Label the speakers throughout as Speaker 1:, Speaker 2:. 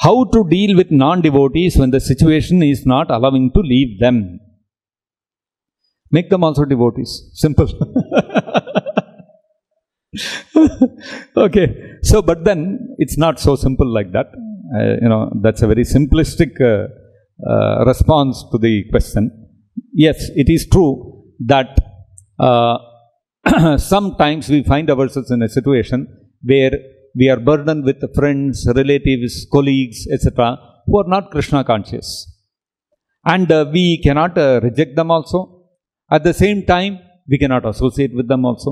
Speaker 1: How to deal with non-devotees when the situation is not allowing to leave them? Make them also devotees. Simple. Okay. So, but then it's not so simple like that. That's a very simplistic response to the question. Yes, it is true that sometimes we find ourselves in a situation where we are burdened with friends, relatives, colleagues, etc., who are not Krishna conscious. And we cannot reject them also. At the same time, we cannot associate with them also.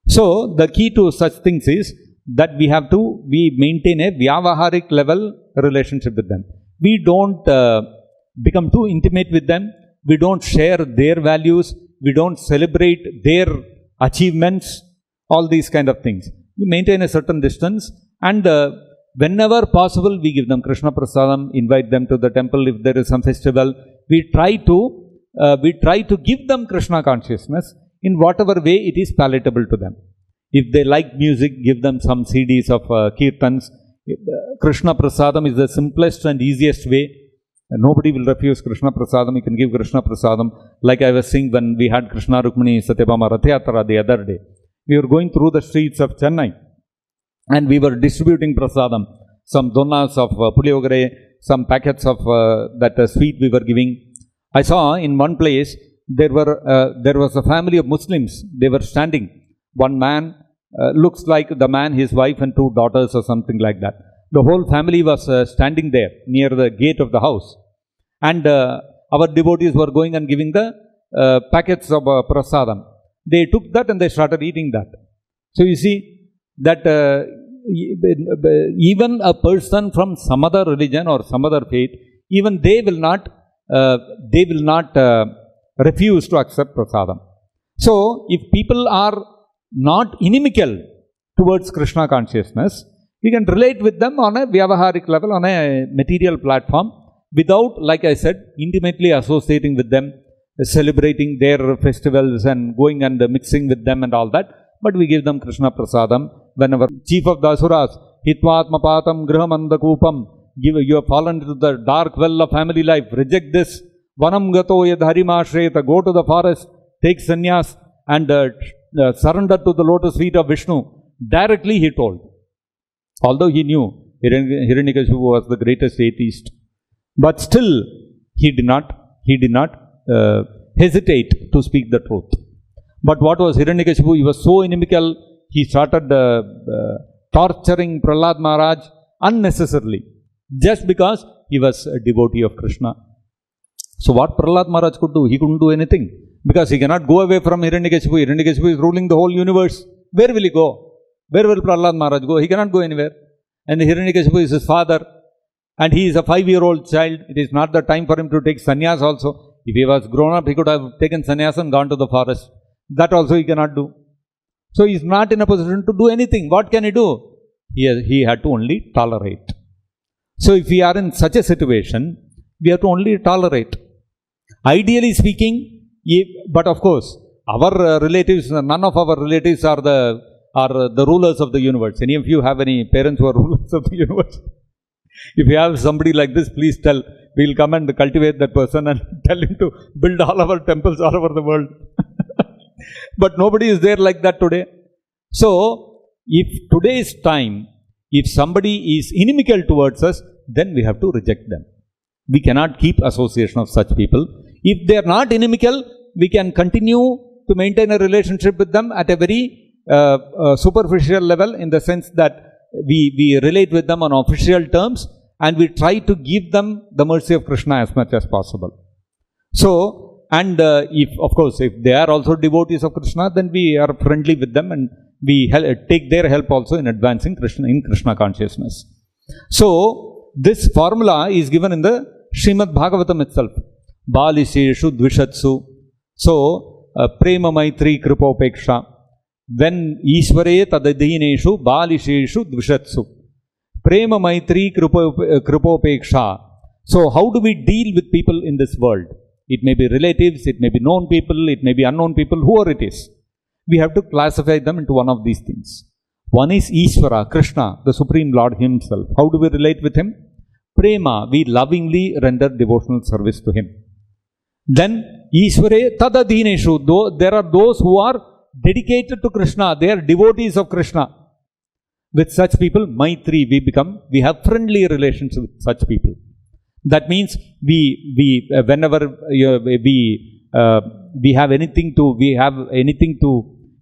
Speaker 1: So, the key to such things is that we maintain a vyavaharik level relationship with them. We don't become too intimate with them. We don't share their values. We don't celebrate their achievements. All these kind of things. We maintain a certain distance, and whenever possible, we give them Krishna Prasadam, invite them to the temple if there is some festival. We try to give them Krishna consciousness in whatever way it is palatable to them. If they like music, give them some CDs of kirtans. Krishna Prasadam is the simplest and easiest way. Nobody will refuse Krishna Prasadam. You can give Krishna Prasadam. Like I was saying when we had Krishna Rukmini Satyabhama Rath Yatra the other day. We were going through the streets of Chennai and we were distributing prasadam. Some donnas of puliyogare, some packets of that sweet we were giving. I saw in one place there was a family of Muslims. They were standing. One man looks like the man, his wife and 2 daughters or something like that. The whole family was standing there near the gate of the house. And our devotees were going and giving the packets of prasadam. They took that and they started eating that. So you see that even a person from some other religion or some other faith, even they will not refuse to accept prasadam. So if people are not inimical towards Krishna consciousness, we can relate with them on a vyavaharik level, on a material platform, without, like I said, intimately associating with them, celebrating their festivals and going and mixing with them and all that. But we give them Krishna Prasadam whenever. Chief of the Asuras, Hitvatmapatam Grihamandakupam, you have fallen into the dark well of family life, reject this. Vanam gato yad harimashreta, go to the forest, take sannyas and surrender to the lotus feet of Vishnu. Directly he told. Although he knew Hiranyakashipu was the greatest atheist, but still he did not hesitate to speak the truth. But what was Hiranyakashipu? He was so inimical, he started torturing Prahlad Maharaj unnecessarily, just because he was a devotee of Krishna. So what Prahlad Maharaj could do? He couldn't do anything, because he cannot go away from Hiranyakashipu. Hiranyakashipu is ruling the whole universe. Where will he go? Where will Prahlad Maharaj go? He cannot go anywhere. And Hiranyakashipu is his father, and he is a 5-year-old child. It is not the time for him to take sannyas also. If he was grown up, he could have taken sannyas and gone to the forest. That also he cannot do. So he is not in a position to do anything. What can he do? He had to only tolerate. So if we are in such a situation, we have to only tolerate. Ideally speaking, but of course, our relatives, none of our relatives are the rulers of the universe. Any of you have any parents who are rulers of the universe? If you have somebody like this, please tell. We will come and cultivate that person and tell him to build all our temples all over the world. But nobody is there like that today. So, if today's time, if somebody is inimical towards us, then we have to reject them. We cannot keep association of such people. If they are not inimical, we can continue to maintain a relationship with them at a very superficial level, in the sense that we relate with them on official terms, and we try to give them the mercy of Krishna as much as possible. So, and if they are also devotees of Krishna, then we are friendly with them and we take their help also in advancing Krishna consciousness. So, this formula is given in the Srimad Bhagavatam itself. Balisheshu dvishatsu. So, prema maitri kripopeksha. When Ishvare tadadhineshu balisheshu dvishatsu. Prema maitri kripopeksha. So, how do we deal with people in this world? It may be relatives, it may be known people, it may be unknown people, whoever it is. We have to classify them into one of these things. One is Ishvara, Krishna, the Supreme Lord Himself. How do we relate with Him? prema, we lovingly render devotional service to him. Then, Ishware tadadineshu, though there are those who are dedicated to Krishna, they are devotees of Krishna. With such people, Maitri, we have friendly relations with such people. That means whenever we have anything to,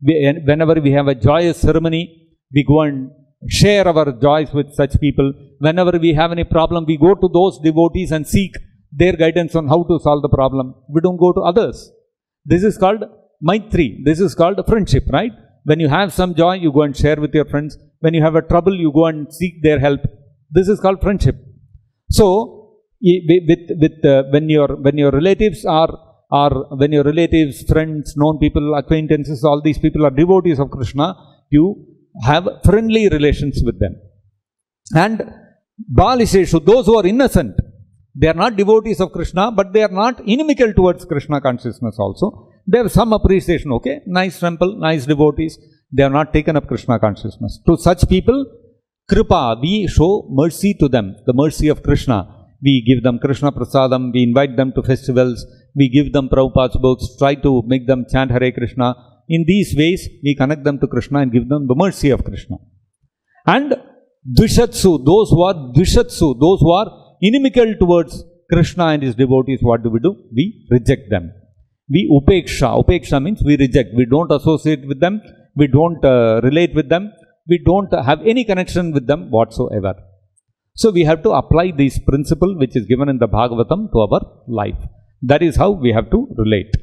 Speaker 1: whenever we have a joyous ceremony, we go and share our joys with such people. Whenever we have any problem, we go to those devotees and seek their guidance on how to solve the problem. We don't go to others. This is called Maitri. This is called friendship, right? When you have some joy, you go and share with your friends. When you have a trouble, you go and seek their help. This is called friendship. So, when your relatives when your relatives, friends, known people, acquaintances, all these people are devotees of Krishna, you have friendly relations with them. And Balisheshu, those who are innocent, they are not devotees of Krishna, but they are not inimical towards Krishna consciousness also. They have some appreciation, okay, nice temple, nice devotees. They have not taken up Krishna consciousness. To such people, Kripa, we show mercy to them, the mercy of Krishna. We give them Krishna Prasadam, we invite them to festivals, we give them Prabhupada's books, try to make them chant Hare Krishna. In these ways, we connect them to Krishna and give them the mercy of Krishna. And Dvishatsu, those who are inimical towards Krishna and his devotees, what do? We reject them. We upeksha means we reject. We don't associate with them, we don't relate with them, we don't have any connection with them whatsoever. So we have to apply this principle which is given in the Bhagavatam to our life. That is how we have to relate.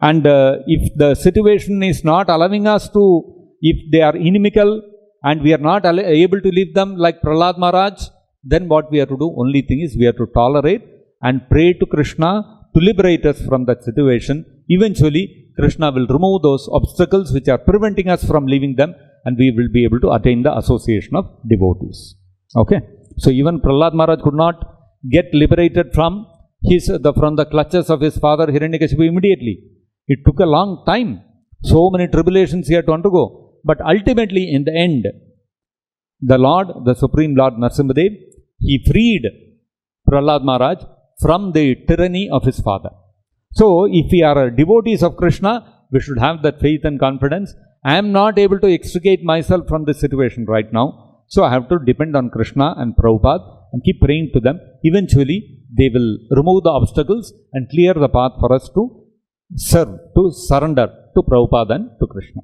Speaker 1: And if the situation is not allowing us to, if they are inimical and we are not able to leave them like Prahlad Maharaj, then what we have to do? Only thing is we have to tolerate and pray to Krishna to liberate us from that situation. Eventually, Krishna will remove those obstacles which are preventing us from leaving them, and we will be able to attain the association of devotees. Okay? So even Prahlad Maharaj could not get liberated from the clutches of his father Hiranyakashipu immediately. It took a long time. So many tribulations he had to undergo. But ultimately, in the end, the Lord, the Supreme Lord Narasimhadev, he freed Prahlad Maharaj from the tyranny of his father. So, if we are devotees of Krishna, we should have that faith and confidence. I am not able to extricate myself from this situation right now. So, I have to depend on Krishna and Prabhupada and keep praying to them. Eventually, they will remove the obstacles and clear the path for us to serve, to surrender to Prabhupada and to Krishna.